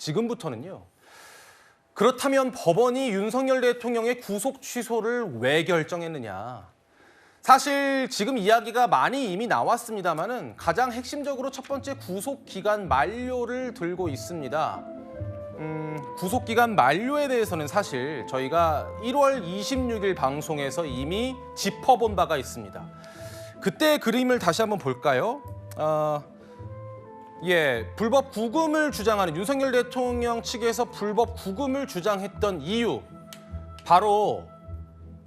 지금부터는요. 그렇다면 법원이 윤석열 대통령의 구속 취소를 왜 결정했느냐. 사실 지금 이야기가 많이 이미 나왔습니다만은 가장 핵심적으로 첫 번째 구속기간 만료를 들고 있습니다. 구속기간 만료에 대해서는 사실 저희가 1월 26일 방송에서 이미 짚어본 바가 있습니다. 그때 그림을 다시 한번 볼까요? 불법 구금을 주장하는 윤석열 대통령 측에서 불법 구금을 주장했던 이유, 바로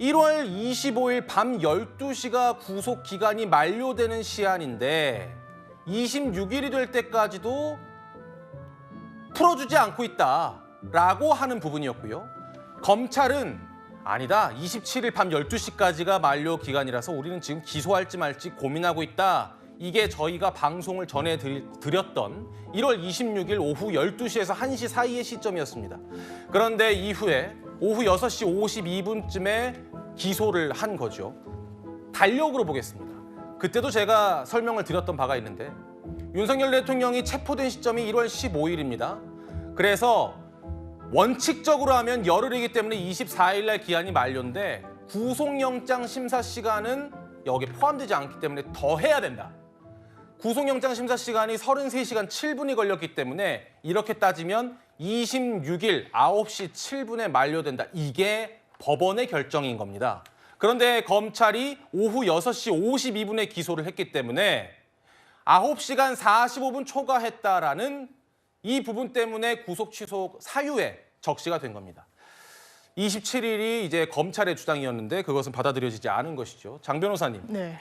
1월 25일 밤 12시가 구속기간이 만료되는 시한인데 26일이 될 때까지도 풀어주지 않고 있다라고 하는 부분이었고요. 검찰은 아니다, 27일 밤 12시까지가 만료 기간이라서 우리는 지금 기소할지 말지 고민하고 있다. 이게 저희가 방송을 전해드렸던 1월 26일 오후 12시에서 1시 사이의 시점이었습니다. 그런데 이후에 오후 6시 52분쯤에 기소를 한 거죠. 달력으로 보겠습니다. 그때도 제가 설명을 드렸던 바가 있는데 윤석열 대통령이 체포된 시점이 1월 15일입니다. 그래서 원칙적으로 하면 열흘이기 때문에 24일 날 기한이 만료인데 구속영장 심사 시간은 여기에 포함되지 않기 때문에 더 해야 된다. 구속영장 심사 시간이 33시간 7분이 걸렸기 때문에 이렇게 따지면 26일 9시 7분에 만료된다. 이게 법원의 결정인 겁니다. 그런데 검찰이 오후 6시 52분에 기소를 했기 때문에 9시간 45분 초과했다라는 이 부분 때문에 구속 취소 사유에 적시가 된 겁니다. 27일이 이제 검찰의 주장이었는데 그것은 받아들여지지 않은 것이죠. 장 변호사님. 네.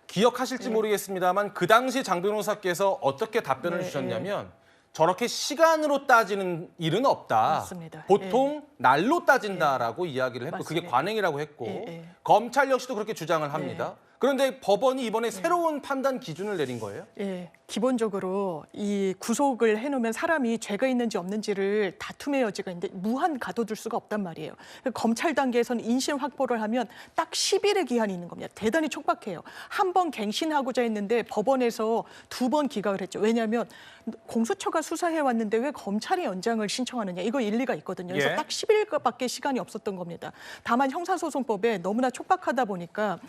기억하실지 모르겠습니다만 그 당시 장 변호사께서 어떻게 답변을 주셨냐면 저렇게 시간으로 따지는 일은 없다. 맞습니다. 보통 날로 따진다라고 이야기를 했고 맞습니다. 그게 관행이라고 했고 검찰 역시도 그렇게 주장을 합니다. 그런데 법원이 이번에 새로운 판단 기준을 내린 거예요? 기본적으로 이 구속을 해놓으면 사람이 죄가 있는지 없는지를 다툼의 여지가 있는데 무한 가둬둘 수가 없단 말이에요. 검찰 단계에서는 인신 확보를 하면 딱 10일의 기한이 있는 겁니다. 대단히 촉박해요. 한 번 갱신하고자 했는데 법원에서 2번 기각을 했죠. 왜냐하면 공수처가 수사해 왔는데 왜 검찰이 연장을 신청하느냐. 이거 일리가 있거든요. 그래서 딱 10일밖에 시간이 없었던 겁니다. 다만 형사소송법에 너무나 촉박하다 보니까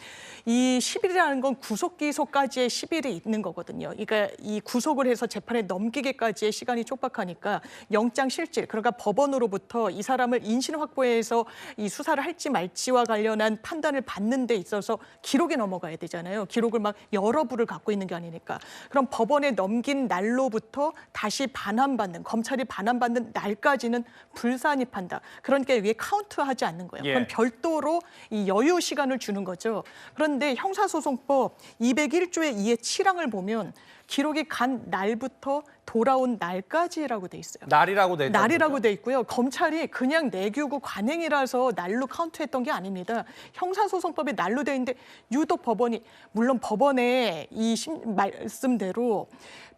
이 10일이라는 건 구속기소까지의 10일이 있는 거거든요. 그러니까 이 구속을 해서 재판에 넘기기까지의 시간이 촉박하니까 영장 실질, 그러니까 법원으로부터 이 사람을 인신 확보해서 이 수사를 할지 말지와 관련한 판단을 받는 데 있어서 기록에 넘어가야 되잖아요. 기록을 막 여러 부를 갖고 있는 게 아니니까. 그럼 법원에 넘긴 날로부터 다시 반환받는, 검찰이 반환받는 날까지는 불산입한다. 그러니까 위에 카운트하지 않는 거예요. 그럼 별도로 이 여유 시간을 주는 거죠. 그런데 형사소송법 201조의 2의 7항을 보면 기록이 간 날부터 돌아온 날까지라고 돼 있어요. 날이라고 돼 있다. 날이라고 돼 있고요. 검찰이 그냥 내규고 관행이라서 날로 카운트했던 게 아닙니다. 형사소송법에 날로 돼 있는데 유독 법원이, 물론 법원의 이 말씀대로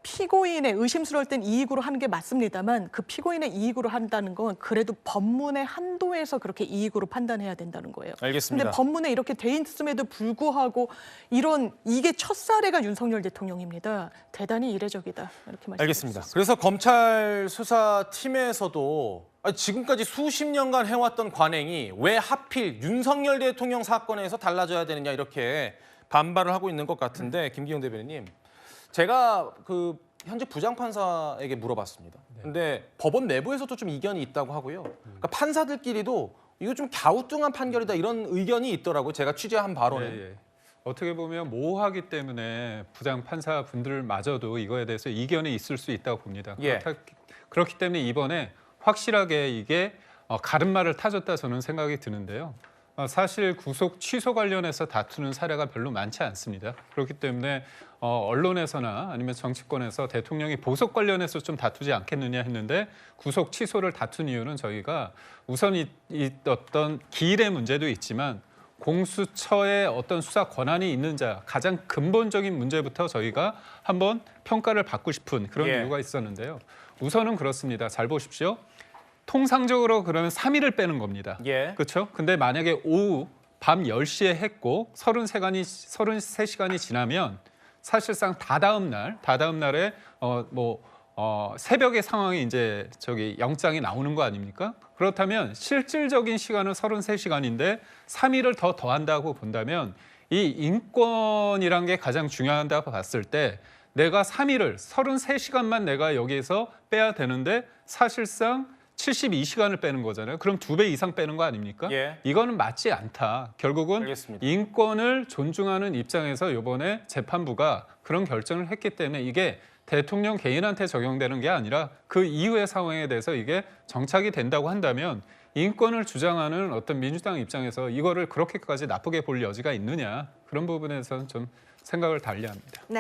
피고인의 의심스러울 땐 이익으로 하는 게 맞습니다만 그 피고인의 이익으로 한다는 건 그래도 법문의 한도에서 그렇게 이익으로 판단해야 된다는 거예요. 알겠습니다. 근데 법문에 이렇게 돼 있음에도 불구하고 이게 첫 사례가 윤석열 대통령입니다. 대단히 이례적이다. 이렇게 말씀드립니다. 알겠습니다. 그래서 검찰 수사팀에서도 지금까지 수십 년간 해왔던 관행이 왜 하필 윤석열 대통령 사건에서 달라져야 되느냐 이렇게 반발을 하고 있는 것 같은데 김기용 대변인님. 제가 현재 부장판사에게 물어봤습니다. 근데 법원 내부에서도 좀 이견이 있다고 하고요. 그러니까 판사들끼리도 이거 좀 갸우뚱한 판결이다 이런 의견이 있더라고요. 제가 취재한 바로는. 어떻게 보면 모호하기 때문에 부장판사 분들마저도 이거에 대해서 이견이 있을 수 있다고 봅니다. 그렇기 때문에 이번에 확실하게 이게 가름말을 타줬다 저는 생각이 드는데요. 사실 구속 취소 관련해서 다투는 사례가 별로 많지 않습니다. 그렇기 때문에 언론에서나 아니면 정치권에서 대통령이 보석 관련해서 좀 다투지 않겠느냐 했는데 구속 취소를 다툰 이유는 저희가 우선 이 어떤 기일의 문제도 있지만 공수처에 어떤 수사 권한이 있는 자 가장 근본적인 문제부터 저희가 한번 평가를 받고 싶은 그런 이유가 있었는데요. 우선은 그렇습니다. 잘 보십시오. 통상적으로 그러면 3일을 빼는 겁니다. 그렇죠? 근데 만약에 오후 밤 10시에 했고 33시간이 지나면 사실상 다다음 날에 새벽의 상황이 이제 영장이 나오는 거 아닙니까? 그렇다면 실질적인 시간은 33시간인데 3일을 더 더한다고 본다면 이 인권이란 게 가장 중요하다고 봤을 때 내가 3일을 33시간만 내가 여기에서 빼야 되는데 사실상 72시간을 빼는 거잖아요. 그럼 2배 이상 빼는 거 아닙니까? 예. 이거는 맞지 않다. 결국은 알겠습니다. 인권을 존중하는 입장에서 이번에 재판부가 그런 결정을 했기 때문에 이게 대통령 개인한테 적용되는 게 아니라 그 이후의 상황에 대해서 이게 정착이 된다고 한다면 인권을 주장하는 어떤 민주당 입장에서 이거를 그렇게까지 나쁘게 볼 여지가 있느냐 그런 부분에서는 좀 생각을 달리합니다. 네.